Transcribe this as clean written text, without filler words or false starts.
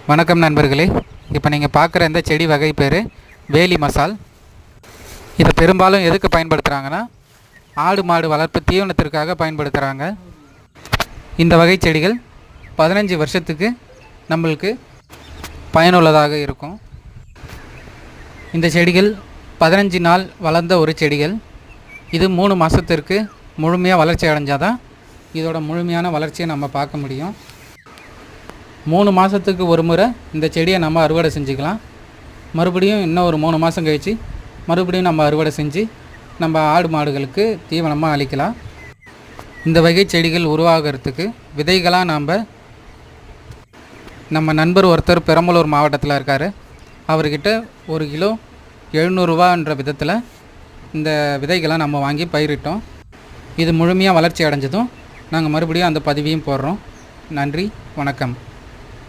வணக்கம் நண்பர்களே. இப்போ நீங்கள் பார்க்குற இந்த செடி வகை பேர் வேலி மசால். இதை பெரும்பாலும் எதுக்கு பயன்படுத்துகிறாங்கன்னா ஆடு மாடு வளர்ப்பு தீவனத்திற்காக பயன்படுத்துகிறாங்க. இந்த வகை செடிகள் 15 வருஷத்துக்கு நம்மளுக்கு பயனுள்ளதாக இருக்கும். இந்த செடிகள் 15 நாள் வளர்ந்த ஒரு செடிகள். இது 3 மாதத்திற்கு முழுமையாக வளர்ச்சி அடைஞ்சால் தான் இதோட முழுமையான வளர்ச்சியை நம்ம பார்க்க முடியும். 3 மாதத்துக்கு ஒரு முறை இந்த செடியை நம்ம அறுவடை செஞ்சுக்கலாம். மறுபடியும் இன்னும் ஒரு 3 மாதம் கழித்து மறுபடியும் நம்ம அறுவடை செஞ்சு நம்ம ஆடு மாடுகளுக்கு தீவனமாக அளிக்கலாம். இந்த வகை செடிகள் உருவாகிறதுக்கு விதைகளாக நம்ம நண்பர் ஒருத்தர் பெரம்பலூர் மாவட்டத்தில் இருக்கார். அவர்கிட்ட 1 கிலோ 700 ரூபான்ற விதத்தில் இந்த விதைகளை நம்ம வாங்கி பயிரிட்டோம். இது முழுமையாக வளர்ச்சி அடைஞ்சதும் நாங்கள் மறுபடியும் அந்த பதிவையும் போடுறோம். நன்றி, வணக்கம்.